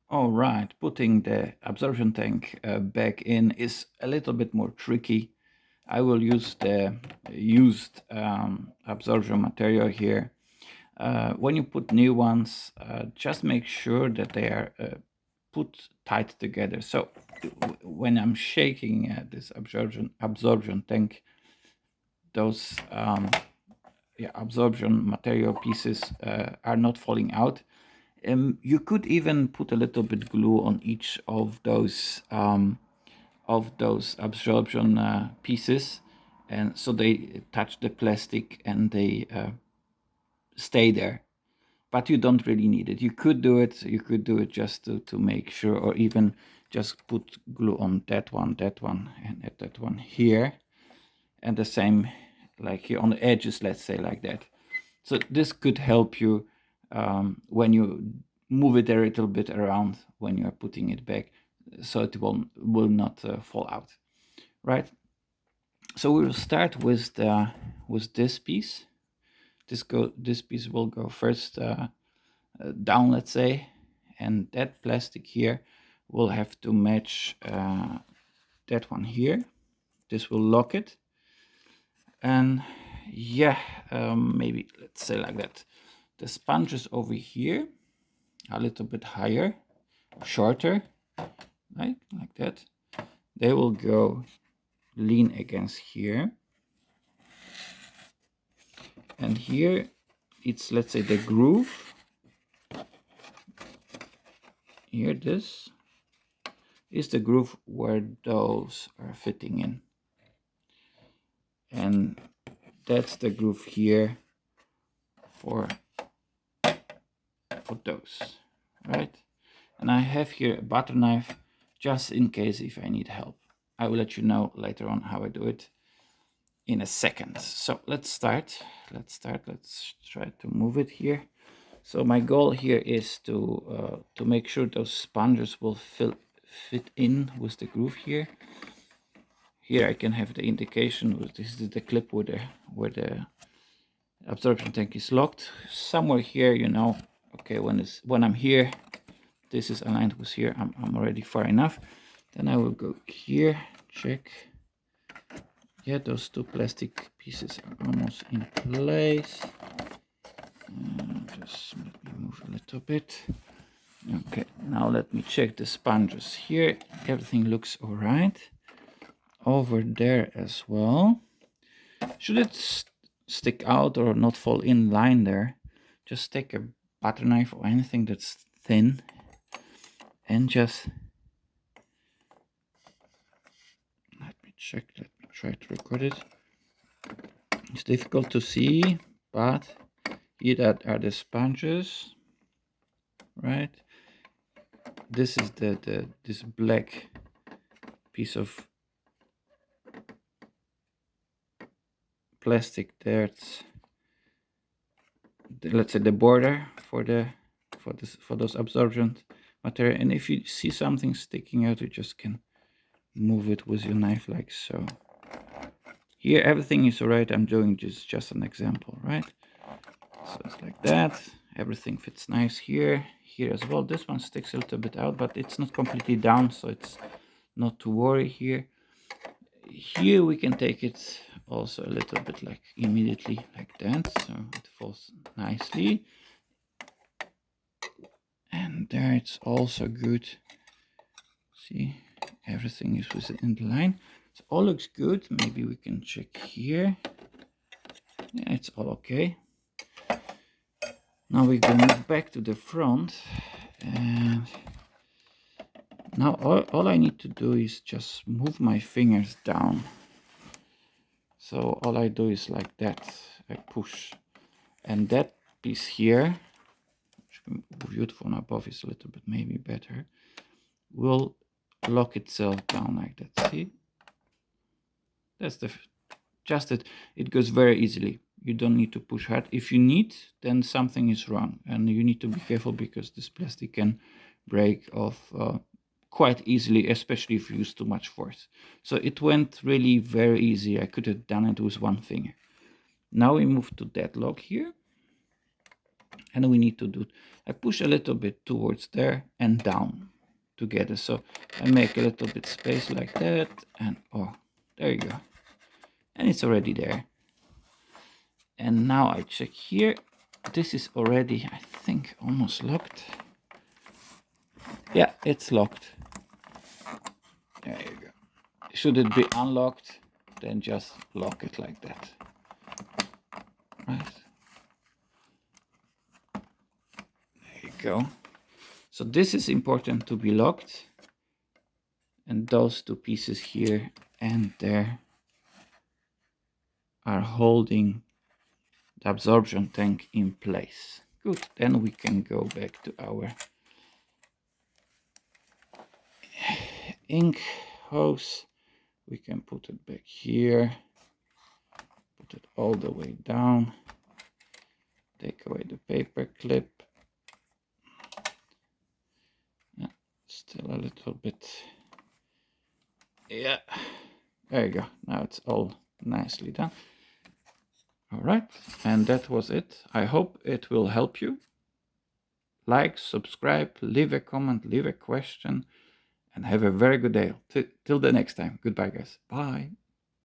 All right, putting the absorption tank back in is a little bit more tricky. I will use the used absorption material here. When you put new ones, just make sure that they are put tight together. So when I'm shaking this absorption tank, those yeah, absorption material pieces are not falling out. You could even put a little bit glue on each of those absorption pieces, and so they touch the plastic and they stay there. But you don't really need it. You could do it. You could do it just to make sure, or even just put glue on that one, and at that one here, and the same like here on the edges. Let's say like that. So this could help you when you move it a little bit around when you are putting it back, so it will not fall out, right? So we will start with this piece. This piece will go first down, let's say, and that plastic here will have to match that one here. This will lock it, and yeah, maybe let's say like that. The sponges over here a little bit higher, shorter, right, like that. They will go lean against here, and here it's, let's say, the groove. Here, this is the groove where those are fitting in, and that's the groove here for those, right? And I have here a butter knife just in case if I need help. I will let you know later on how I do it in a second. So let's start. Let's try to move it here. So my goal here is to make sure those sponges will fit in with the groove here. Here I can have the indication. This is the clip where the absorption tank is locked. Somewhere here, you know, okay, when I'm here, this is aligned with here. I'm already far enough. Then I will go here, check. Yeah, those two plastic pieces are almost in place. Just let me move a little bit. Okay, now let me check the sponges here. Everything looks all right. Over there as well. Should it stick out or not fall in line there, just take a butter knife or anything that's thin and just let me check. Let me try to record it. It's difficult to see, but here that are the sponges, right? This is this black piece of plastic that's let's say the border for those absorbent material. And if you see something sticking out, you just can move it with your knife like so. Here everything is alright. I'm doing just an example, right? So it's like that. Everything fits nice here as well. This one sticks a little bit out, but it's not completely down, so it's not to worry here. Here we can take it also a little bit like immediately like that, so it falls nicely. And there it's also good. See, everything is within the line. So all looks good. Maybe we can check here. Yeah, it's all okay. Now we're gonna move back to the front, and now all I need to do is just move my fingers down. So all I do is like that. I push, and that piece here, which can view it from above is a little bit maybe better, will lock itself down like that. See? That's just it. It goes very easily. You don't need to push hard. If you need, then something is wrong, and you need to be careful because this plastic can break off quite easily, especially if you use too much force. So it went really very easy. I could have done it with one finger. Now we move to that lock here. And we need to do, I push a little bit towards there and down together. So I make a little bit space like that, and oh, there you go. And it's already there. And now I check here. This is already, I think, almost locked. Yeah, it's locked. There you go. Should it be unlocked, then just lock it like that. Right. There you go. So this is important to be locked. And those two pieces here and there are holding the absorption tank in place. Good, then we can go back to our ink hose. We can put it back here, put it all the way down, take away the paper clip. Yeah, still a little bit. Yeah, there you go. Now it's all nicely done. All right, and that was it. I hope it will help you. Like, subscribe, leave a comment, leave a question, and have a very good day. Till the next time. Goodbye, guys. Bye.